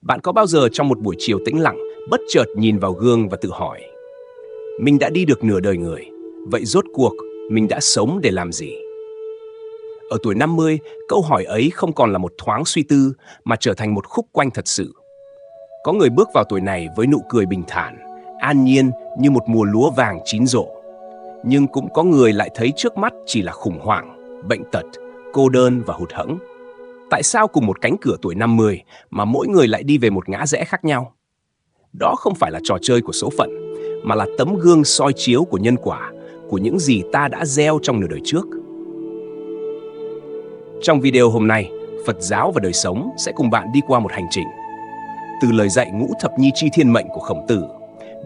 Bạn có bao giờ trong một buổi chiều tĩnh lặng, bất chợt nhìn vào gương và tự hỏi, mình đã đi được nửa đời người, vậy rốt cuộc mình đã sống để làm gì? Ở tuổi 50, câu hỏi ấy không còn là một thoáng suy tư mà trở thành một khúc quanh thật sự. Có người bước vào tuổi này với nụ cười bình thản, an nhiên như một mùa lúa vàng chín rộ. Nhưng cũng có người lại thấy trước mắt chỉ là khủng hoảng, bệnh tật, cô đơn và hụt hẫng. Tại sao cùng một cánh cửa tuổi 50 mà mỗi người lại đi về một ngã rẽ khác nhau? Đó không phải là trò chơi của số phận, mà là tấm gương soi chiếu của nhân quả, của những gì ta đã gieo trong nửa đời trước. Trong video hôm nay, Phật giáo và đời sống sẽ cùng bạn đi qua một hành trình. Từ lời dạy ngũ thập nhi chi thiên mệnh của Khổng Tử,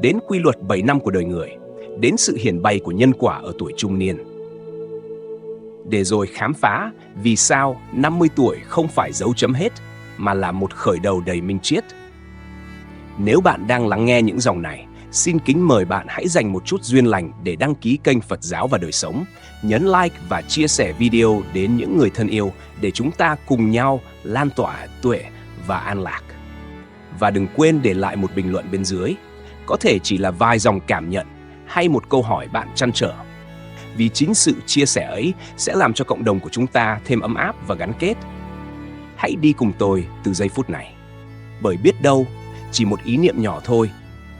đến quy luật 7 năm của đời người, đến sự hiển bày của nhân quả ở tuổi trung niên. Để rồi khám phá vì sao 50 tuổi không phải dấu chấm hết, mà là một khởi đầu đầy minh triết. Nếu bạn đang lắng nghe những dòng này, xin kính mời bạn hãy dành một chút duyên lành để đăng ký kênh Phật giáo và đời sống, nhấn like và chia sẻ video đến những người thân yêu để chúng ta cùng nhau lan tỏa tuệ và an lạc. Và đừng quên để lại một bình luận bên dưới, có thể chỉ là vài dòng cảm nhận hay một câu hỏi bạn trăn trở. Vì chính sự chia sẻ ấy sẽ làm cho cộng đồng của chúng ta thêm ấm áp và gắn kết. Hãy đi cùng tôi từ giây phút này. Bởi biết đâu, chỉ một ý niệm nhỏ thôi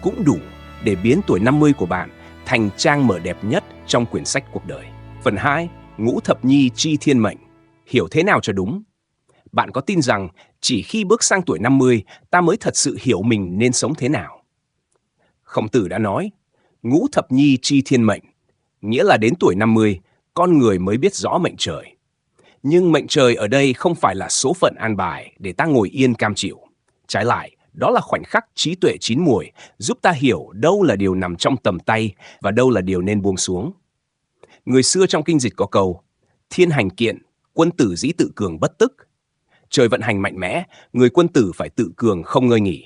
cũng đủ để biến tuổi 50 của bạn thành trang mở đẹp nhất trong quyển sách cuộc đời. Phần 2. Ngũ thập nhi chi thiên mệnh. Hiểu thế nào cho đúng? Bạn có tin rằng chỉ khi bước sang tuổi 50, ta mới thật sự hiểu mình nên sống thế nào? Khổng Tử đã nói, ngũ thập nhi chi thiên mệnh, nghĩa là đến tuổi 50, con người mới biết rõ mệnh trời. Nhưng mệnh trời ở đây không phải là số phận an bài để ta ngồi yên cam chịu. Trái lại, đó là khoảnh khắc trí tuệ chín muồi, giúp ta hiểu đâu là điều nằm trong tầm tay và đâu là điều nên buông xuống. Người xưa trong kinh dịch có câu, thiên hành kiện, quân tử dĩ tự cường bất tức. Trời vận hành mạnh mẽ, người quân tử phải tự cường không ngơi nghỉ.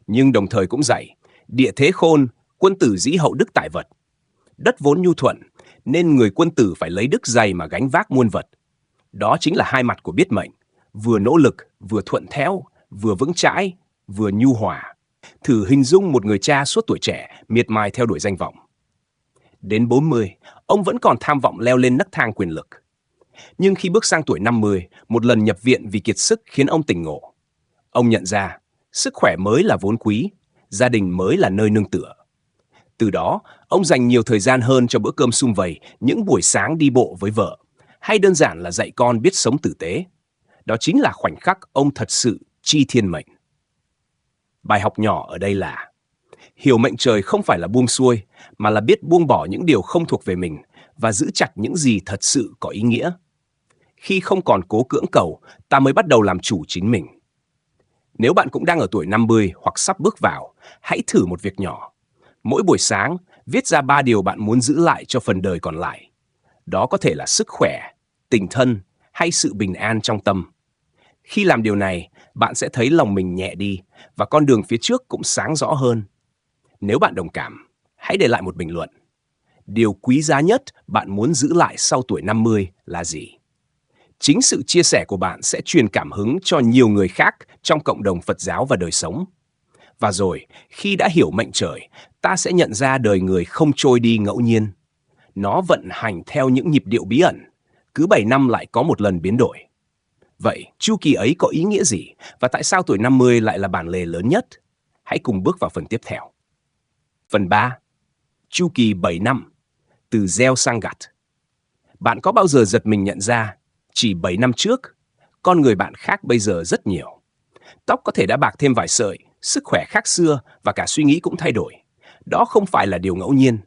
Nhưng đồng thời cũng dạy, địa thế khôn, quân tử dĩ hậu đức tại vật. Đất vốn nhu thuận, nên người quân tử phải lấy đức dày mà gánh vác muôn vật. Đó chính là hai mặt của biết mệnh, vừa nỗ lực, vừa thuận theo, vừa vững chãi, vừa nhu hòa. Thử hình dung một người cha suốt tuổi trẻ, miệt mài theo đuổi danh vọng. Đến 40, ông vẫn còn tham vọng leo lên nấc thang quyền lực. Nhưng khi bước sang tuổi 50, một lần nhập viện vì kiệt sức khiến ông tỉnh ngộ. Ông nhận ra, sức khỏe mới là vốn quý, gia đình mới là nơi nương tựa. Từ đó, ông dành nhiều thời gian hơn cho bữa cơm sum vầy, những buổi sáng đi bộ với vợ, hay đơn giản là dạy con biết sống tử tế. Đó chính là khoảnh khắc ông thật sự chi thiên mệnh. Bài học nhỏ ở đây là, hiểu mệnh trời không phải là buông xuôi, mà là biết buông bỏ những điều không thuộc về mình và giữ chặt những gì thật sự có ý nghĩa. Khi không còn cố cưỡng cầu, ta mới bắt đầu làm chủ chính mình. Nếu bạn cũng đang ở tuổi 50 hoặc sắp bước vào, hãy thử một việc nhỏ. Mỗi buổi sáng, viết ra 3 điều bạn muốn giữ lại cho phần đời còn lại. Đó có thể là sức khỏe, tình thân hay sự bình an trong tâm. Khi làm điều này, bạn sẽ thấy lòng mình nhẹ đi và con đường phía trước cũng sáng rõ hơn. Nếu bạn đồng cảm, hãy để lại một bình luận. Điều quý giá nhất bạn muốn giữ lại sau tuổi 50 là gì? Chính sự chia sẻ của bạn sẽ truyền cảm hứng cho nhiều người khác trong cộng đồng Phật giáo và đời sống. Và rồi, khi đã hiểu mệnh trời, ta sẽ nhận ra đời người không trôi đi ngẫu nhiên. Nó vận hành theo những nhịp điệu bí ẩn, cứ 7 năm lại có một lần biến đổi. Vậy, chu kỳ ấy có ý nghĩa gì? Và tại sao tuổi 50 lại là bản lề lớn nhất? Hãy cùng bước vào phần tiếp theo. Phần 3. Chu kỳ 7 năm, từ gieo sang gặt. Bạn có bao giờ giật mình nhận ra, chỉ 7 năm trước, con người bạn khác bây giờ rất nhiều. Tóc có thể đã bạc thêm vài sợi, sức khỏe khác xưa và cả suy nghĩ cũng thay đổi. Đó không phải là điều ngẫu nhiên.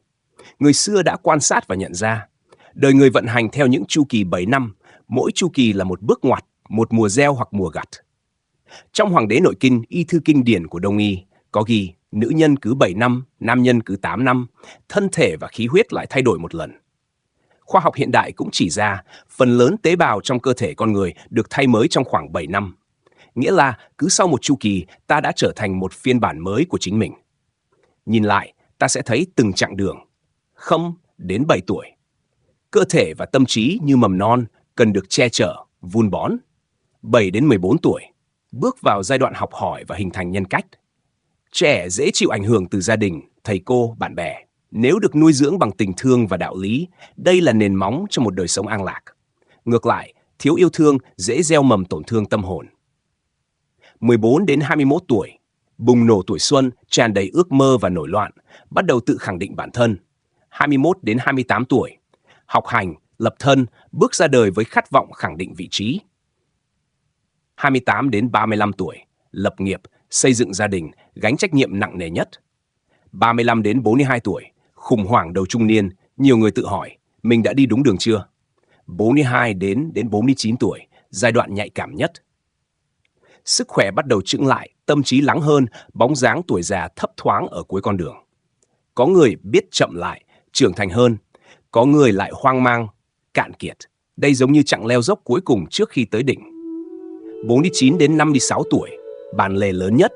Người xưa đã quan sát và nhận ra, đời người vận hành theo những chu kỳ 7 năm, mỗi chu kỳ là một bước ngoặt, một mùa gieo hoặc mùa gặt. Trong Hoàng đế Nội Kinh, y thư kinh điển của Đông y, có ghi nữ nhân cứ 7 năm, nam nhân cứ 8 năm, thân thể và khí huyết lại thay đổi một lần. Khoa học hiện đại cũng chỉ ra, phần lớn tế bào trong cơ thể con người được thay mới trong khoảng 7 năm. Nghĩa là cứ sau một chu kỳ, ta đã trở thành một phiên bản mới của chính mình. Nhìn lại, ta sẽ thấy từng chặng đường, 0 đến 7 tuổi. Cơ thể và tâm trí như mầm non cần được che chở, vun bón. 7 đến 14 tuổi, bước vào giai đoạn học hỏi và hình thành nhân cách. Trẻ dễ chịu ảnh hưởng từ gia đình, thầy cô, bạn bè. Nếu được nuôi dưỡng bằng tình thương và đạo lý, đây là nền móng cho một đời sống an lạc. Ngược lại, thiếu yêu thương dễ gieo mầm tổn thương tâm hồn. 14 đến 21 tuổi, bùng nổ tuổi xuân, tràn đầy ước mơ và nổi loạn, bắt đầu tự khẳng định bản thân. 21 đến 28 tuổi, học hành, lập thân, bước ra đời với khát vọng khẳng định vị trí. 28 đến 35 tuổi, lập nghiệp, xây dựng gia đình, gánh trách nhiệm nặng nề nhất. 35 đến 42 tuổi, khủng hoảng đầu trung niên, nhiều người tự hỏi, mình đã đi đúng đường chưa? 42 đến 49 tuổi, giai đoạn nhạy cảm nhất. Sức khỏe bắt đầu chững lại, tâm trí lắng hơn, bóng dáng tuổi già thấp thoáng ở cuối con đường. Có người biết chậm lại, trưởng thành hơn, có người lại hoang mang, cạn kiệt. Đây giống như chặng leo dốc cuối cùng trước khi tới đỉnh. 49 đến 56 tuổi, bàn lề lớn nhất.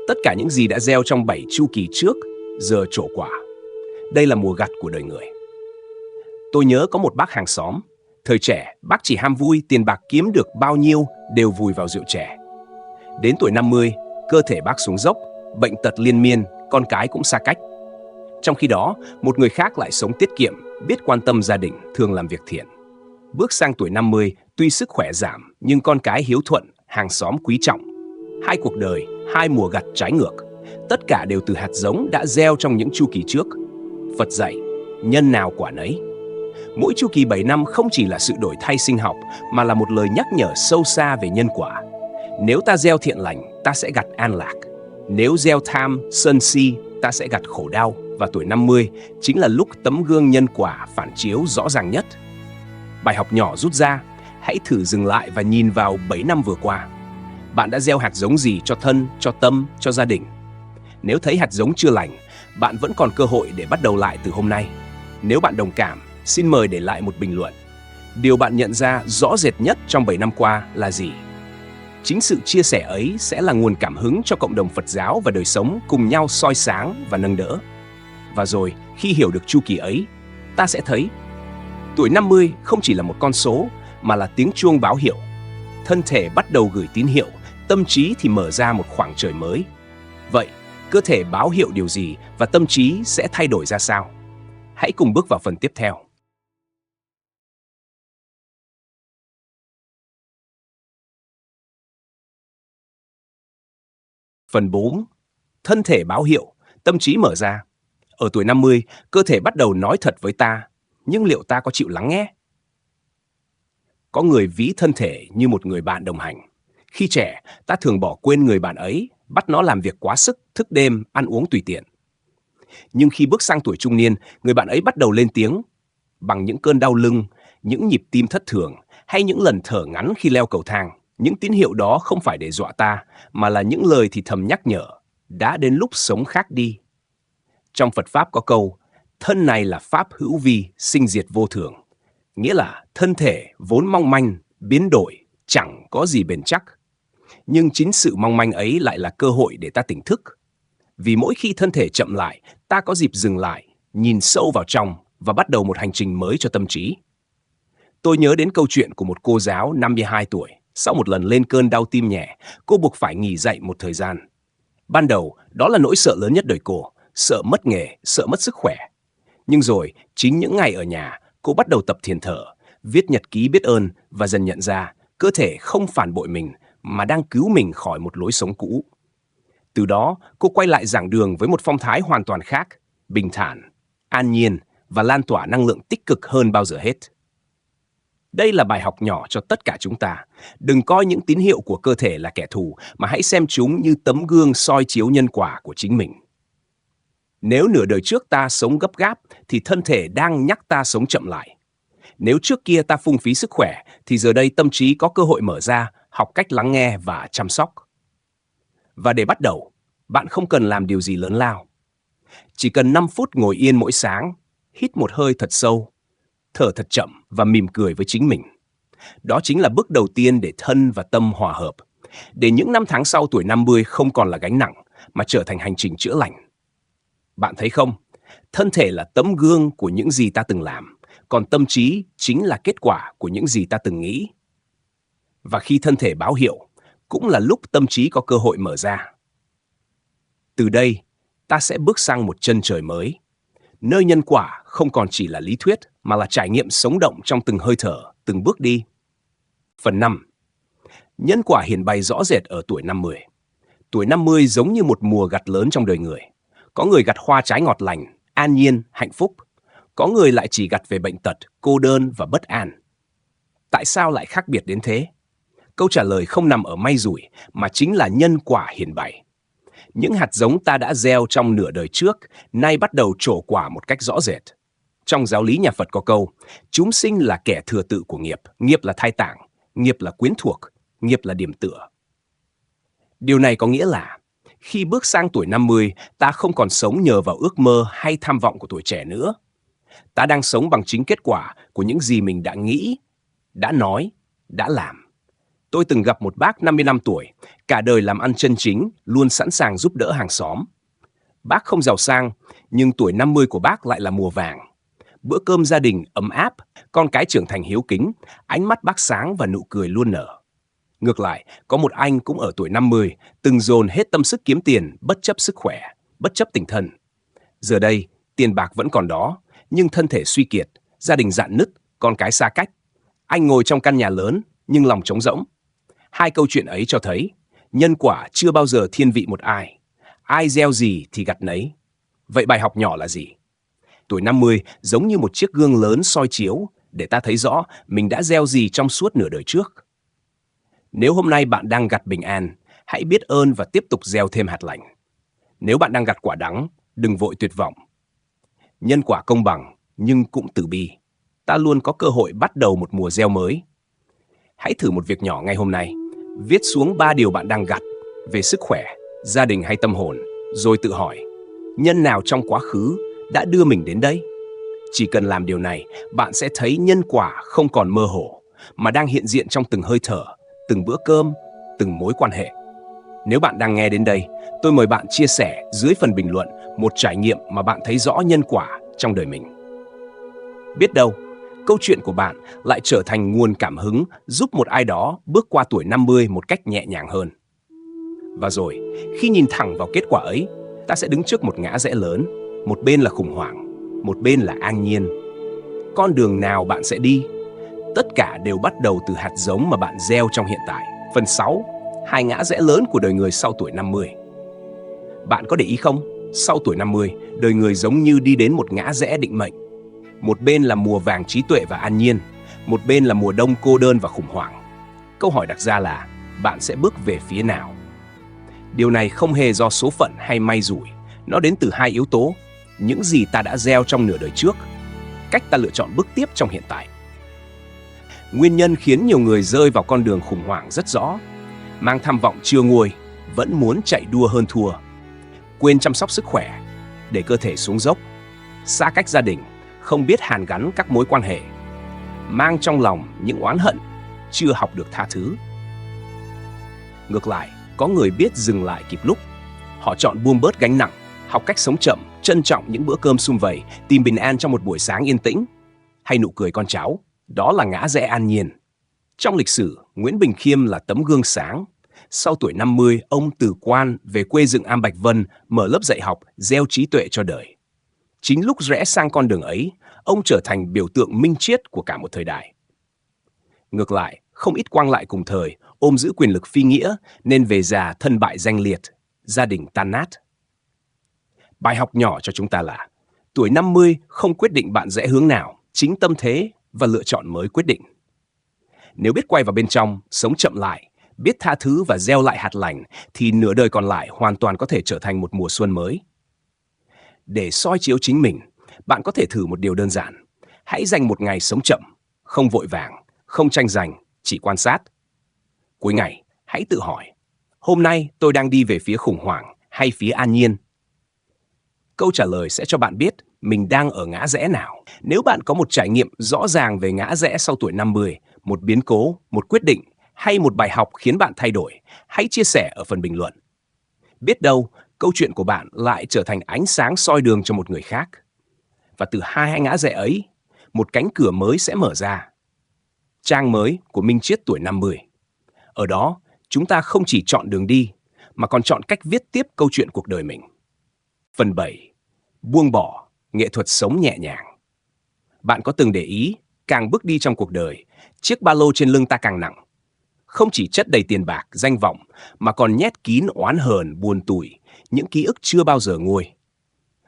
Tất cả những gì đã gieo trong 7 chu kỳ trước, giờ trổ quả. Đây là mùa gặt của đời người. Tôi nhớ có một bác hàng xóm. Thời trẻ, bác chỉ ham vui, tiền bạc kiếm được bao nhiêu đều vùi vào rượu chè. Đến tuổi 50, cơ thể bác xuống dốc, bệnh tật liên miên, con cái cũng xa cách. Trong khi đó, một người khác lại sống tiết kiệm, biết quan tâm gia đình, thường làm việc thiện. Bước sang tuổi 50, tuy sức khỏe giảm, nhưng con cái hiếu thuận, hàng xóm quý trọng. Hai cuộc đời, hai mùa gặt trái ngược. Tất cả đều từ hạt giống đã gieo trong những chu kỳ trước. Phật dạy, nhân nào quả nấy. Mỗi chu kỳ 7 năm không chỉ là sự đổi thay sinh học, mà là một lời nhắc nhở sâu xa về nhân quả. Nếu ta gieo thiện lành, ta sẽ gặt an lạc. Nếu gieo tham, sân si, ta sẽ gặt khổ đau. Và tuổi 50 chính là lúc tấm gương nhân quả phản chiếu rõ ràng nhất. Bài học nhỏ rút ra, hãy thử dừng lại và nhìn vào 7 năm vừa qua. Bạn đã gieo hạt giống gì cho thân, cho tâm, cho gia đình? Nếu thấy hạt giống chưa lành, bạn vẫn còn cơ hội để bắt đầu lại từ hôm nay. Nếu bạn đồng cảm, xin mời để lại một bình luận. Điều bạn nhận ra rõ rệt nhất trong 7 năm qua là gì? Chính sự chia sẻ ấy sẽ là nguồn cảm hứng cho cộng đồng Phật giáo và đời sống cùng nhau soi sáng và nâng đỡ. Và rồi, khi hiểu được chu kỳ ấy, ta sẽ thấy tuổi 50 không chỉ là một con số, mà là tiếng chuông báo hiệu. Thân thể bắt đầu gửi tín hiệu, tâm trí thì mở ra một khoảng trời mới. Vậy, cơ thể báo hiệu điều gì và tâm trí sẽ thay đổi ra sao? Hãy cùng bước vào phần tiếp theo. Phần 4. Thân thể báo hiệu, tâm trí mở ra. Ở tuổi 50, cơ thể bắt đầu nói thật với ta, nhưng liệu ta có chịu lắng nghe? Có người ví thân thể như một người bạn đồng hành. Khi trẻ, ta thường bỏ quên người bạn ấy, bắt nó làm việc quá sức, thức đêm, ăn uống tùy tiện. Nhưng khi bước sang tuổi trung niên, người bạn ấy bắt đầu lên tiếng. Bằng những cơn đau lưng, những nhịp tim thất thường, hay những lần thở ngắn khi leo cầu thang, những tín hiệu đó không phải để dọa ta, mà là những lời thì thầm nhắc nhở, đã đến lúc sống khác đi. Trong Phật Pháp có câu, thân này là Pháp hữu vi, sinh diệt vô thường. Nghĩa là thân thể vốn mong manh, biến đổi, chẳng có gì bền chắc. Nhưng chính sự mong manh ấy lại là cơ hội để ta tỉnh thức. Vì mỗi khi thân thể chậm lại, ta có dịp dừng lại, nhìn sâu vào trong và bắt đầu một hành trình mới cho tâm trí. Tôi nhớ đến câu chuyện của một cô giáo 52 tuổi. Sau một lần lên cơn đau tim nhẹ, cô buộc phải nghỉ dạy một thời gian. Ban đầu, đó là nỗi sợ lớn nhất đời cô, sợ mất nghề, sợ mất sức khỏe. Nhưng rồi, chính những ngày ở nhà, cô bắt đầu tập thiền thở, viết nhật ký biết ơn và dần nhận ra cơ thể không phản bội mình mà đang cứu mình khỏi một lối sống cũ. Từ đó, cô quay lại giảng đường với một phong thái hoàn toàn khác, bình thản, an nhiên và lan tỏa năng lượng tích cực hơn bao giờ hết. Đây là bài học nhỏ cho tất cả chúng ta. Đừng coi những tín hiệu của cơ thể là kẻ thù, mà hãy xem chúng như tấm gương soi chiếu nhân quả của chính mình. Nếu nửa đời trước ta sống gấp gáp, thì thân thể đang nhắc ta sống chậm lại. Nếu trước kia ta phung phí sức khỏe, thì giờ đây tâm trí có cơ hội mở ra, học cách lắng nghe và chăm sóc. Và để bắt đầu, bạn không cần làm điều gì lớn lao. Chỉ cần 5 phút ngồi yên mỗi sáng, hít một hơi thật sâu, thở thật chậm và mỉm cười với chính mình. Đó chính là bước đầu tiên để thân và tâm hòa hợp, để những năm tháng sau tuổi 50 không còn là gánh nặng, mà trở thành hành trình chữa lành. Bạn thấy không? Thân thể là tấm gương của những gì ta từng làm, còn tâm trí chính là kết quả của những gì ta từng nghĩ. Và khi thân thể báo hiệu, cũng là lúc tâm trí có cơ hội mở ra. Từ đây, ta sẽ bước sang một chân trời mới, nơi nhân quả không còn chỉ là lý thuyết mà là trải nghiệm sống động trong từng hơi thở, từng bước đi. Phần 5. Nhân quả hiển bày rõ rệt ở tuổi 50. Tuổi 50 giống như một mùa gặt lớn trong đời người. Có người gặt hoa trái ngọt lành, an nhiên, hạnh phúc. Có người lại chỉ gặt về bệnh tật, cô đơn và bất an. Tại sao lại khác biệt đến thế? Câu trả lời không nằm ở may rủi mà chính là nhân quả hiển bày. Những hạt giống ta đã gieo trong nửa đời trước nay bắt đầu trổ quả một cách rõ rệt. Trong giáo lý nhà Phật có câu, chúng sinh là kẻ thừa tự của nghiệp, nghiệp là thai tạng, nghiệp là quyến thuộc, nghiệp là điểm tựa. Điều này có nghĩa là, khi bước sang tuổi 50, ta không còn sống nhờ vào ước mơ hay tham vọng của tuổi trẻ nữa. Ta đang sống bằng chính kết quả của những gì mình đã nghĩ, đã nói, đã làm. Tôi từng gặp một bác 55 tuổi, cả đời làm ăn chân chính, luôn sẵn sàng giúp đỡ hàng xóm. Bác không giàu sang, nhưng tuổi 50 của bác lại là mùa vàng. Bữa cơm gia đình ấm áp, con cái trưởng thành hiếu kính, ánh mắt bác sáng và nụ cười luôn nở. Ngược lại, có một anh cũng ở tuổi 50, từng dồn hết tâm sức kiếm tiền, bất chấp sức khỏe, bất chấp tình thân. Giờ đây, tiền bạc vẫn còn đó, nhưng thân thể suy kiệt, gia đình rạn nứt, con cái xa cách. Anh ngồi trong căn nhà lớn, nhưng lòng trống rỗng. Hai câu chuyện ấy cho thấy, nhân quả chưa bao giờ thiên vị một ai. Ai gieo gì thì gặt nấy. Vậy bài học nhỏ là gì? Tuổi 50 giống như một chiếc gương lớn soi chiếu để ta thấy rõ mình đã gieo gì trong suốt nửa đời trước. Nếu hôm nay bạn đang gặt bình an, hãy biết ơn và tiếp tục gieo thêm hạt lành. Nếu bạn đang gặt quả đắng, đừng vội tuyệt vọng. Nhân quả công bằng nhưng cũng từ bi. Ta luôn có cơ hội bắt đầu một mùa gieo mới. Hãy thử một việc nhỏ ngay hôm nay. Viết xuống 3 điều bạn đang gặt về sức khỏe, gia đình hay tâm hồn, rồi tự hỏi, nhân nào trong quá khứ đã đưa mình đến đây? Chỉ cần làm điều này, bạn sẽ thấy nhân quả không còn mơ hồ, mà đang hiện diện trong từng hơi thở, từng bữa cơm, từng mối quan hệ. Nếu bạn đang nghe đến đây, tôi mời bạn chia sẻ dưới phần bình luận một trải nghiệm mà bạn thấy rõ nhân quả trong đời mình. Biết đâu, câu chuyện của bạn lại trở thành nguồn cảm hứng giúp một ai đó bước qua tuổi 50 một cách nhẹ nhàng hơn. Và rồi, khi nhìn thẳng vào kết quả ấy, ta sẽ đứng trước một ngã rẽ lớn, một bên là khủng hoảng, một bên là an nhiên. Con đường nào bạn sẽ đi? Tất cả đều bắt đầu từ hạt giống mà bạn gieo trong hiện tại. Phần 6. 2 ngã rẽ lớn của đời người sau tuổi 50. Bạn có để ý không? Sau tuổi 50, đời người giống như đi đến một ngã rẽ định mệnh. Một bên là mùa vàng trí tuệ và an nhiên, một bên là mùa đông cô đơn và khủng hoảng. Câu hỏi đặt ra là, bạn sẽ bước về phía nào? Điều này không hề do số phận hay may rủi. Nó đến từ 2 yếu tố, những gì ta đã gieo trong nửa đời trước, cách ta lựa chọn bước tiếp trong hiện tại. Nguyên nhân khiến nhiều người rơi vào con đường khủng hoảng rất rõ. Mang tham vọng chưa nguôi, vẫn muốn chạy đua hơn thua. Quên chăm sóc sức khỏe, để cơ thể xuống dốc. Xa cách gia đình, không biết hàn gắn các mối quan hệ. Mang trong lòng những oán hận, chưa học được tha thứ. Ngược lại, có người biết dừng lại kịp lúc. Họ chọn buông bớt gánh nặng, học cách sống chậm, trân trọng những bữa cơm sum vầy, tìm bình an trong một buổi sáng yên tĩnh, hay nụ cười con cháu. Đó là ngã rẽ an nhiên. Trong lịch sử, Nguyễn Bình Khiêm là tấm gương sáng. Sau tuổi 50, ông từ quan về quê dựng Am Bạch Vân, mở lớp dạy học, gieo trí tuệ cho đời. Chính lúc rẽ sang con đường ấy, ông trở thành biểu tượng minh triết của cả một thời đại. Ngược lại, không ít quang lại cùng thời, ôm giữ quyền lực phi nghĩa, nên về già thân bại danh liệt, gia đình tan nát. Bài học nhỏ cho chúng ta là, tuổi 50 không quyết định bạn rẽ hướng nào, chính tâm thế và lựa chọn mới quyết định. Nếu biết quay vào bên trong, sống chậm lại, biết tha thứ và gieo lại hạt lành, thì nửa đời còn lại hoàn toàn có thể trở thành một mùa xuân mới. Để soi chiếu chính mình, bạn có thể thử một điều đơn giản. Hãy dành một ngày sống chậm, không vội vàng, không tranh giành, chỉ quan sát. Cuối ngày, hãy tự hỏi, hôm nay tôi đang đi về phía khủng hoảng hay phía an nhiên? Câu trả lời sẽ cho bạn biết mình đang ở ngã rẽ nào. Nếu bạn có một trải nghiệm rõ ràng về ngã rẽ sau tuổi 50, một biến cố, một quyết định hay một bài học khiến bạn thay đổi, hãy chia sẻ ở phần bình luận. Biết đâu, câu chuyện của bạn lại trở thành ánh sáng soi đường cho một người khác. Và từ hai ngã rẽ ấy, một cánh cửa mới sẽ mở ra. Trang mới của Minh Triết tuổi 50. Ở đó, chúng ta không chỉ chọn đường đi, mà còn chọn cách viết tiếp câu chuyện cuộc đời mình. Phần 7. Buông bỏ, nghệ thuật sống nhẹ nhàng. Bạn có từng để ý, càng bước đi trong cuộc đời, chiếc ba lô trên lưng ta càng nặng. Không chỉ chất đầy tiền bạc, danh vọng, mà còn nhét kín oán hờn, buồn tủi, những ký ức chưa bao giờ nguôi.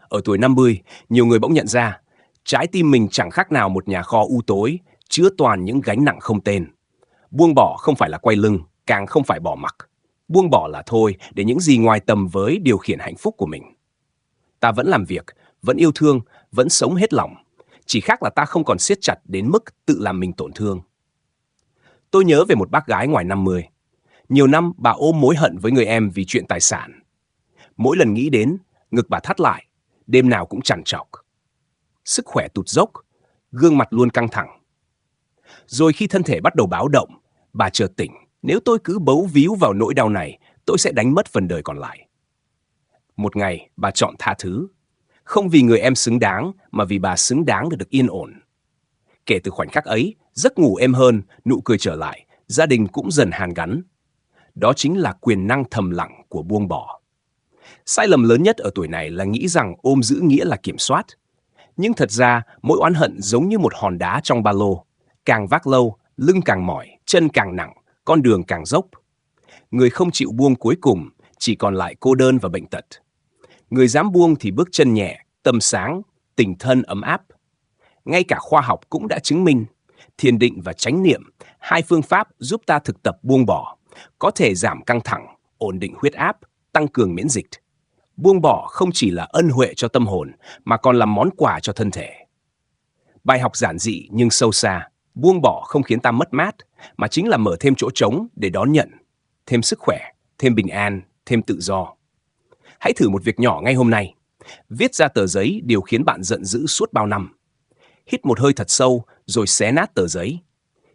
Ở tuổi 50, nhiều người bỗng nhận ra, trái tim mình chẳng khác nào một nhà kho u tối, chứa toàn những gánh nặng không tên. Buông bỏ không phải là quay lưng, càng không phải bỏ mặc. Buông bỏ là thôi để những gì ngoài tầm với điều khiển hạnh phúc của mình. Ta vẫn làm việc, vẫn yêu thương, vẫn sống hết lòng. Chỉ khác là ta không còn siết chặt đến mức tự làm mình tổn thương. Tôi nhớ về một bác gái ngoài 50. Nhiều năm bà ôm mối hận với người em vì chuyện tài sản. Mỗi lần nghĩ đến, ngực bà thắt lại, đêm nào cũng trằn trọc. Sức khỏe tụt dốc, gương mặt luôn căng thẳng. Rồi khi thân thể bắt đầu báo động, bà chợt tỉnh, nếu tôi cứ bấu víu vào nỗi đau này, tôi sẽ đánh mất phần đời còn lại. Một ngày, bà chọn tha thứ. Không vì người em xứng đáng, mà vì bà xứng đáng được yên ổn. Kể từ khoảnh khắc ấy, giấc ngủ êm hơn, nụ cười trở lại, gia đình cũng dần hàn gắn. Đó chính là quyền năng thầm lặng của buông bỏ. Sai lầm lớn nhất ở tuổi này là nghĩ rằng ôm giữ nghĩa là kiểm soát. Nhưng thật ra, mỗi oán hận giống như một hòn đá trong ba lô. Càng vác lâu, lưng càng mỏi, chân càng nặng, con đường càng dốc. Người không chịu buông cuối cùng, chỉ còn lại cô đơn và bệnh tật. Người dám buông thì bước chân nhẹ, tâm sáng, tình thân ấm áp. Ngay cả khoa học cũng đã chứng minh, thiền định và chánh niệm, hai phương pháp giúp ta thực tập buông bỏ, có thể giảm căng thẳng, ổn định huyết áp, tăng cường miễn dịch. Buông bỏ không chỉ là ân huệ cho tâm hồn, mà còn là món quà cho thân thể. Bài học giản dị nhưng sâu xa, buông bỏ không khiến ta mất mát, mà chính là mở thêm chỗ trống để đón nhận, thêm sức khỏe, thêm bình an, thêm tự do. Hãy thử một việc nhỏ ngay hôm nay. Viết ra tờ giấy điều khiến bạn giận dữ suốt bao năm. Hít một hơi thật sâu rồi xé nát tờ giấy.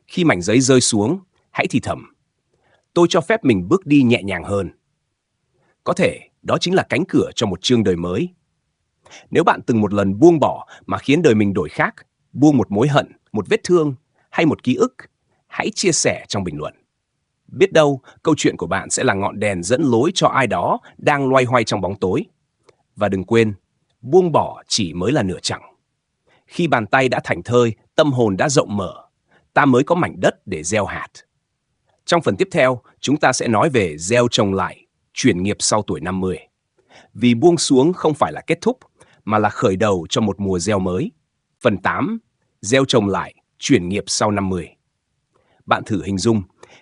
Khi mảnh giấy rơi xuống, hãy thì thầm. Tôi cho phép mình bước đi nhẹ nhàng hơn. Có thể đó chính là cánh cửa cho một chương đời mới. Nếu bạn từng một lần buông bỏ mà khiến đời mình đổi khác, buông một mối hận, một vết thương hay một ký ức, hãy chia sẻ trong bình luận. Biết đâu, câu chuyện của bạn sẽ là ngọn đèn dẫn lối cho ai đó đang loay hoay trong bóng tối. Và đừng quên, buông bỏ chỉ mới là nửa chặng. Khi bàn tay đã thảnh thơi, tâm hồn đã rộng mở, ta mới có mảnh đất để gieo hạt. Trong phần tiếp theo, chúng ta sẽ nói về gieo trồng lại, chuyển nghiệp sau tuổi 50. Vì buông xuống không phải là kết thúc, mà là khởi đầu cho một mùa gieo mới. Phần 8, gieo trồng lại, chuyển nghiệp sau 50. Bạn thử hình dung,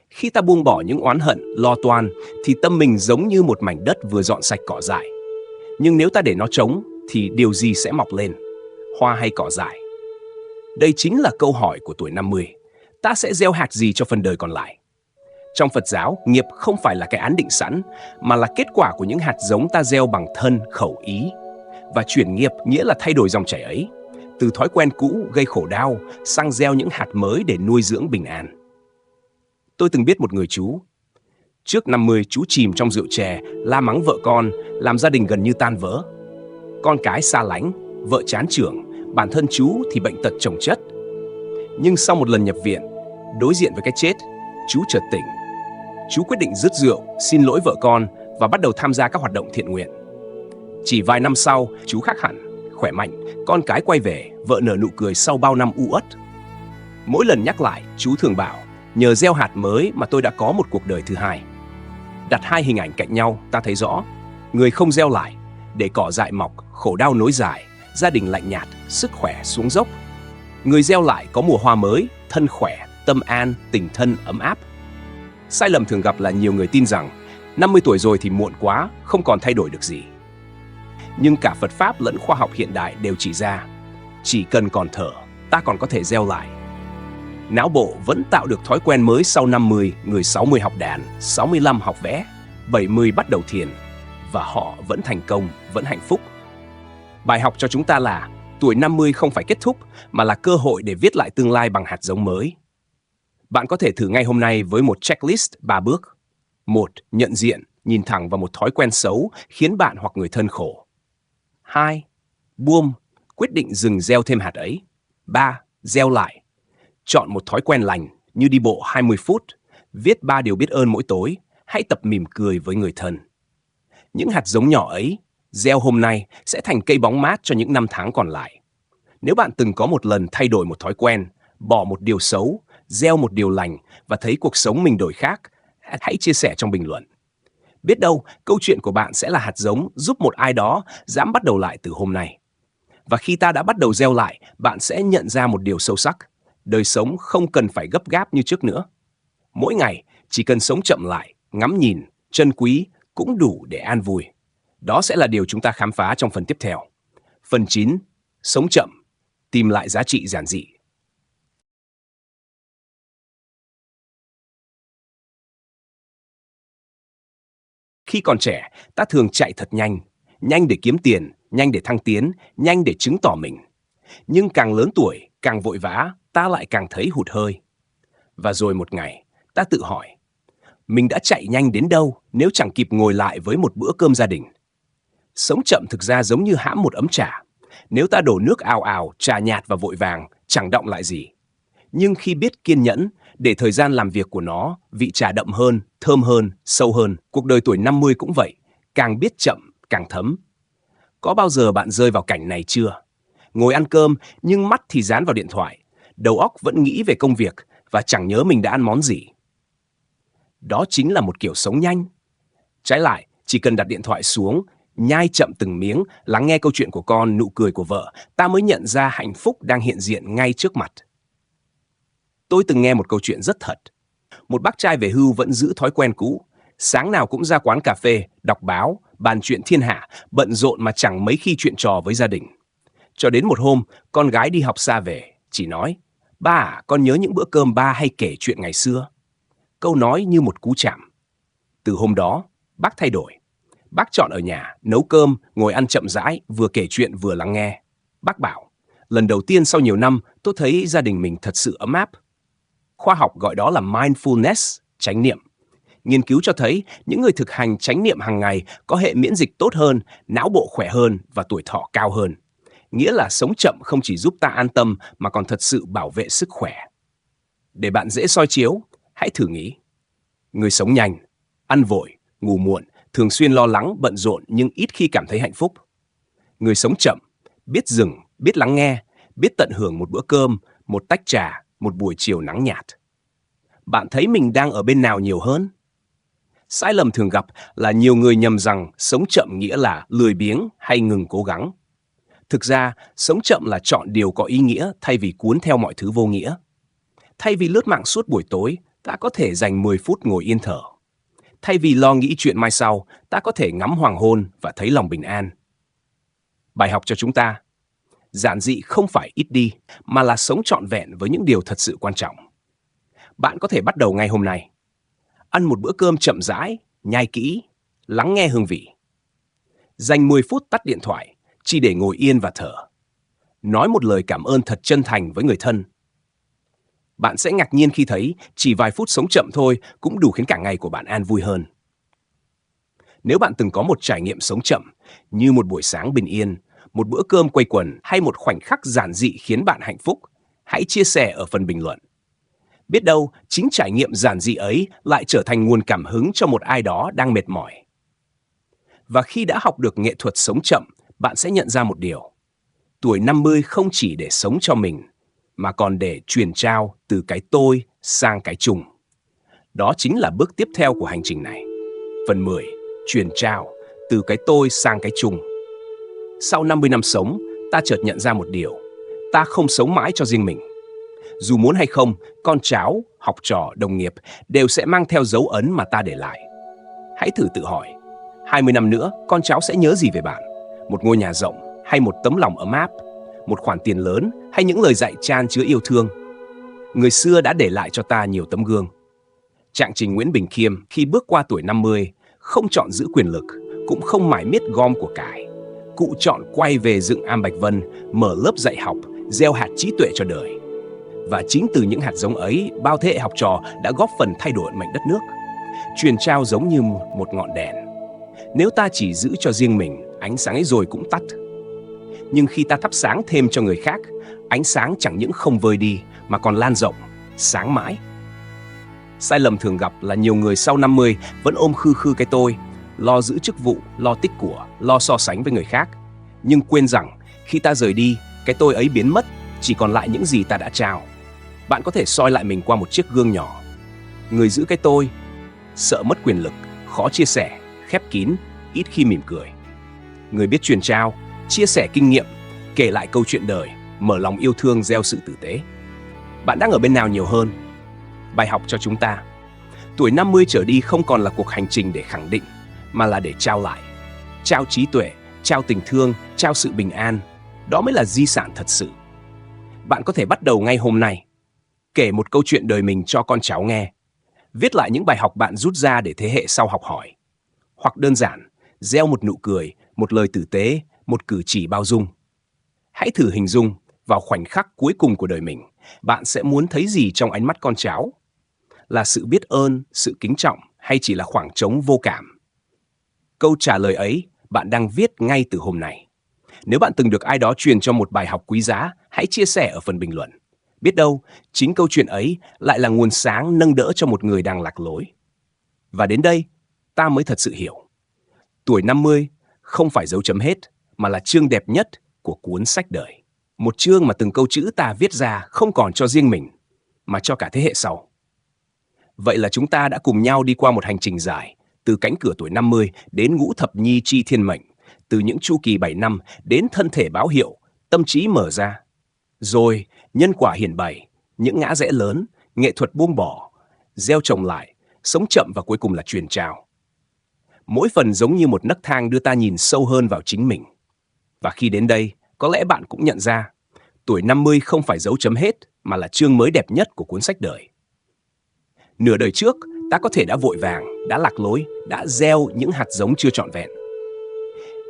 khi ta buông bỏ những oán hận, lo toan, thì tâm mình giống như một mảnh đất vừa dọn sạch cỏ dại. Nhưng nếu ta để nó trống, thì điều gì sẽ mọc lên? Hoa hay cỏ dại? Đây chính là câu hỏi của tuổi 50. Ta sẽ gieo hạt gì cho phần đời còn lại? Trong Phật giáo, nghiệp không phải là cái án định sẵn, mà là kết quả của những hạt giống ta gieo bằng thân, khẩu, ý. Và chuyển nghiệp nghĩa là thay đổi dòng chảy ấy, từ thói quen cũ gây khổ đau sang gieo những hạt mới để nuôi dưỡng bình an. Tôi từng biết một người chú. Trước 50, chú chìm trong rượu chè, la mắng vợ con, làm gia đình gần như tan vỡ. Con cái xa lánh, vợ chán chưởng, bản thân chú thì bệnh tật chồng chất. Nhưng sau một lần nhập viện, đối diện với cái chết, chú chợt tỉnh. Chú quyết định dứt rượu, xin lỗi vợ con và bắt đầu tham gia các hoạt động thiện nguyện. Chỉ vài năm sau, chú khác hẳn, khỏe mạnh, con cái quay về, vợ nở nụ cười sau bao năm u uất. Mỗi lần nhắc lại, chú thường bảo, nhờ gieo hạt mới mà tôi đã có một cuộc đời thứ hai. Đặt hai hình ảnh cạnh nhau, ta thấy rõ, người không gieo lại, để cỏ dại mọc, khổ đau nối dài, gia đình lạnh nhạt, sức khỏe xuống dốc. Người gieo lại có mùa hoa mới, thân khỏe, tâm an, tình thân ấm áp. Sai lầm thường gặp là nhiều người tin rằng 50 tuổi rồi thì muộn quá, không còn thay đổi được gì. Nhưng cả Phật Pháp lẫn khoa học hiện đại đều chỉ ra, chỉ cần còn thở, ta còn có thể gieo lại. Não bộ vẫn tạo được thói quen mới sau 50, người 60 học đàn, 65 học vẽ, 70 bắt đầu thiền, và họ vẫn thành công, vẫn hạnh phúc. Bài học cho chúng ta là, tuổi 50 không phải kết thúc, mà là cơ hội để viết lại tương lai bằng hạt giống mới. Bạn có thể thử ngay hôm nay với một checklist 3 bước. 1. Nhận diện, nhìn thẳng vào một thói quen xấu khiến bạn hoặc người thân khổ. 2. Buông, quyết định dừng gieo thêm hạt ấy. 3. Gieo lại. Chọn một thói quen lành như đi bộ 20 phút, viết 3 điều biết ơn mỗi tối, hãy tập mỉm cười với người thân. Những hạt giống nhỏ ấy, gieo hôm nay sẽ thành cây bóng mát cho những năm tháng còn lại. Nếu bạn từng có một lần thay đổi một thói quen, bỏ một điều xấu, gieo một điều lành và thấy cuộc sống mình đổi khác, hãy chia sẻ trong bình luận. Biết đâu, câu chuyện của bạn sẽ là hạt giống giúp một ai đó dám bắt đầu lại từ hôm nay. Và khi ta đã bắt đầu gieo lại, bạn sẽ nhận ra một điều sâu sắc. Đời sống không cần phải gấp gáp như trước nữa. Mỗi ngày, chỉ cần sống chậm lại, ngắm nhìn, trân quý cũng đủ để an vui. Đó sẽ là điều chúng ta khám phá trong phần tiếp theo. Phần 9. Sống chậm, tìm lại giá trị giản dị. Khi còn trẻ, ta thường chạy thật nhanh. Nhanh để kiếm tiền, nhanh để thăng tiến, nhanh để chứng tỏ mình. Nhưng càng lớn tuổi, càng vội vã, ta lại càng thấy hụt hơi. Và rồi một ngày, ta tự hỏi, mình đã chạy nhanh đến đâu nếu chẳng kịp ngồi lại với một bữa cơm gia đình? Sống chậm thực ra giống như hãm một ấm trà. Nếu ta đổ nước ào ào, trà nhạt và vội vàng, chẳng đọng lại gì. Nhưng khi biết kiên nhẫn, để thời gian làm việc của nó, vị trà đậm hơn, thơm hơn, sâu hơn. Cuộc đời tuổi 50 cũng vậy, càng biết chậm, càng thấm. Có bao giờ bạn rơi vào cảnh này chưa? Ngồi ăn cơm, nhưng mắt thì dán vào điện thoại. Đầu óc vẫn nghĩ về công việc và chẳng nhớ mình đã ăn món gì. Đó chính là một kiểu sống nhanh. Trái lại, chỉ cần đặt điện thoại xuống, nhai chậm từng miếng, lắng nghe câu chuyện của con, nụ cười của vợ, ta mới nhận ra hạnh phúc đang hiện diện ngay trước mặt. Tôi từng nghe một câu chuyện rất thật. Một bác trai về hưu vẫn giữ thói quen cũ. Sáng nào cũng ra quán cà phê, đọc báo, bàn chuyện thiên hạ, bận rộn mà chẳng mấy khi chuyện trò với gia đình. Cho đến một hôm, con gái đi học xa về, chỉ nói, ba à, con nhớ những bữa cơm ba hay kể chuyện ngày xưa. Câu nói như một cú chạm. Từ hôm đó, bác thay đổi. Bác chọn ở nhà, nấu cơm, ngồi ăn chậm rãi, vừa kể chuyện vừa lắng nghe. Bác bảo, lần đầu tiên sau nhiều năm, tôi thấy gia đình mình thật sự ấm áp. Khoa học gọi đó là mindfulness, chánh niệm. Nghiên cứu cho thấy những người thực hành chánh niệm hàng ngày có hệ miễn dịch tốt hơn, não bộ khỏe hơn và tuổi thọ cao hơn. Nghĩa là sống chậm không chỉ giúp ta an tâm mà còn thật sự bảo vệ sức khỏe. Để bạn dễ soi chiếu, hãy thử nghĩ. Người sống nhanh, ăn vội, ngủ muộn, thường xuyên lo lắng, bận rộn nhưng ít khi cảm thấy hạnh phúc. Người sống chậm, biết dừng, biết lắng nghe, biết tận hưởng một bữa cơm, một tách trà, một buổi chiều nắng nhạt. Bạn thấy mình đang ở bên nào nhiều hơn? Sai lầm thường gặp là nhiều người nhầm rằng sống chậm nghĩa là lười biếng hay ngừng cố gắng. Thực ra, sống chậm là chọn điều có ý nghĩa thay vì cuốn theo mọi thứ vô nghĩa. Thay vì lướt mạng suốt buổi tối, ta có thể dành 10 phút ngồi yên thở. Thay vì lo nghĩ chuyện mai sau, ta có thể ngắm hoàng hôn và thấy lòng bình an. Bài học cho chúng ta, giản dị không phải ít đi, mà là sống trọn vẹn với những điều thật sự quan trọng. Bạn có thể bắt đầu ngay hôm nay. Ăn một bữa cơm chậm rãi, nhai kỹ, lắng nghe hương vị. Dành 10 phút tắt điện thoại, chỉ để ngồi yên và thở. Nói một lời cảm ơn thật chân thành với người thân. Bạn sẽ ngạc nhiên khi thấy chỉ vài phút sống chậm thôi cũng đủ khiến cả ngày của bạn an vui hơn. Nếu bạn từng có một trải nghiệm sống chậm, như một buổi sáng bình yên, một bữa cơm quây quần hay một khoảnh khắc giản dị khiến bạn hạnh phúc, hãy chia sẻ ở phần bình luận. Biết đâu, chính trải nghiệm giản dị ấy lại trở thành nguồn cảm hứng cho một ai đó đang mệt mỏi. Và khi đã học được nghệ thuật sống chậm, bạn sẽ nhận ra một điều. Tuổi 50 không chỉ để sống cho mình, mà còn để truyền trao từ cái tôi sang cái chung. Đó chính là bước tiếp theo của hành trình này. Phần 10. Truyền trao từ cái tôi sang cái chung. Sau 50 năm sống, ta chợt nhận ra một điều. Ta không sống mãi cho riêng mình. Dù muốn hay không, con cháu, học trò, đồng nghiệp đều sẽ mang theo dấu ấn mà ta để lại. Hãy thử tự hỏi, 20 năm nữa con cháu sẽ nhớ gì về bạn? Một ngôi nhà rộng hay một tấm lòng ấm áp? Một khoản tiền lớn hay những lời dạy chan chứa yêu thương? Người xưa đã để lại cho ta nhiều tấm gương. Trạng trình Nguyễn Bình Khiêm khi bước qua tuổi 50 không chọn giữ quyền lực, cũng không mải miết gom của cải. Cụ chọn quay về dựng Am Bạch Vân, mở lớp dạy học, gieo hạt trí tuệ cho đời. Và chính từ những hạt giống ấy, bao thế hệ học trò đã góp phần thay đổi mệnh đất nước. Truyền trao giống như một ngọn đèn. Nếu ta chỉ giữ cho riêng mình, ánh sáng ấy rồi cũng tắt. Nhưng khi ta thắp sáng thêm cho người khác, ánh sáng chẳng những không vơi đi mà còn lan rộng, sáng mãi. Sai lầm thường gặp là nhiều người sau 50 vẫn ôm khư khư cái tôi, lo giữ chức vụ, lo tích của, lo so sánh với người khác. Nhưng quên rằng khi ta rời đi, cái tôi ấy biến mất, chỉ còn lại những gì ta đã trao. Bạn có thể soi lại mình qua một chiếc gương nhỏ. Người giữ cái tôi, sợ mất quyền lực, khó chia sẻ, khép kín, ít khi mỉm cười. Người biết truyền trao, chia sẻ kinh nghiệm, kể lại câu chuyện đời, mở lòng yêu thương, gieo sự tử tế. Bạn đang ở bên nào nhiều hơn? Bài học cho chúng ta: tuổi 50 trở đi không còn là cuộc hành trình để khẳng định, mà là để trao lại. Trao trí tuệ, trao tình thương, trao sự bình an. Đó mới là di sản thật sự. Bạn có thể bắt đầu ngay hôm nay. Kể một câu chuyện đời mình cho con cháu nghe. Viết lại những bài học bạn rút ra để thế hệ sau học hỏi. Hoặc đơn giản, gieo một nụ cười, một lời tử tế, một cử chỉ bao dung. Hãy thử hình dung, vào khoảnh khắc cuối cùng của đời mình, bạn sẽ muốn thấy gì trong ánh mắt con cháu? Là sự biết ơn, sự kính trọng hay chỉ là khoảng trống vô cảm? Câu trả lời ấy bạn đang viết ngay từ hôm nay. Nếu bạn từng được ai đó truyền cho một bài học quý giá, hãy chia sẻ ở phần bình luận. Biết đâu, chính câu chuyện ấy lại là nguồn sáng nâng đỡ cho một người đang lạc lối. Và đến đây, ta mới thật sự hiểu. Tuổi 50 không phải dấu chấm hết, mà là chương đẹp nhất của cuốn sách đời. Một chương mà từng câu chữ ta viết ra không còn cho riêng mình, mà cho cả thế hệ sau. Vậy là chúng ta đã cùng nhau đi qua một hành trình dài, từ cánh cửa tuổi 50 đến ngũ thập nhi chi thiên mệnh, từ những chu kỳ 7 năm đến thân thể báo hiệu, tâm trí mở ra. Rồi, nhân quả hiển bày, những ngã rẽ lớn, nghệ thuật buông bỏ, gieo trồng lại, sống chậm và cuối cùng là truyền trao. Mỗi phần giống như một nấc thang đưa ta nhìn sâu hơn vào chính mình. Và khi đến đây, có lẽ bạn cũng nhận ra, tuổi 50 không phải dấu chấm hết, mà là chương mới đẹp nhất của cuốn sách đời. Nửa đời trước, ta có thể đã vội vàng, đã lạc lối, đã gieo những hạt giống chưa trọn vẹn.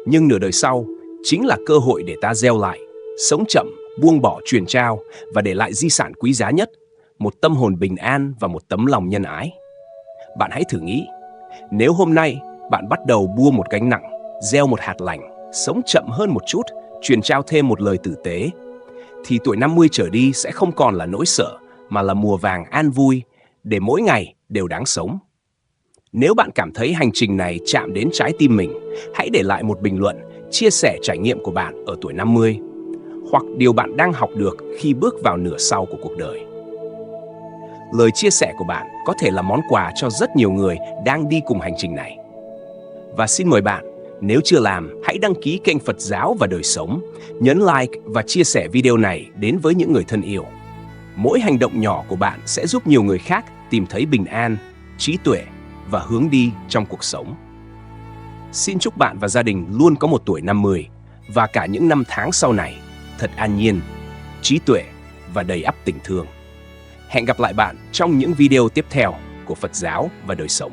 Nhưng nửa đời sau, chính là cơ hội để ta gieo lại, sống chậm, buông bỏ truyền trao và để lại di sản quý giá nhất, một tâm hồn bình an và một tấm lòng nhân ái. Bạn hãy thử nghĩ, nếu hôm nay bạn bắt đầu buông một gánh nặng, gieo một hạt lành, sống chậm hơn một chút, truyền trao thêm một lời tử tế, thì tuổi 50 trở đi sẽ không còn là nỗi sợ, mà là mùa vàng an vui, để mỗi ngày đều đáng sống. Nếu bạn cảm thấy hành trình này chạm đến trái tim mình, hãy để lại một bình luận, chia sẻ trải nghiệm của bạn ở tuổi 50, hoặc điều bạn đang học được khi bước vào nửa sau của cuộc đời. Lời chia sẻ của bạn có thể là món quà cho rất nhiều người đang đi cùng hành trình này. Và xin mời bạn, nếu chưa làm, hãy đăng ký kênh Phật giáo và đời sống, nhấn like và chia sẻ video này đến với những người thân yêu. Mỗi hành động nhỏ của bạn sẽ giúp nhiều người khác tìm thấy bình an, trí tuệ và hướng đi trong cuộc sống. Xin chúc bạn và gia đình luôn có một tuổi 50 và cả những năm tháng sau này thật an nhiên, trí tuệ và đầy ắp tình thương. Hẹn gặp lại bạn trong những video tiếp theo của Phật giáo và đời sống.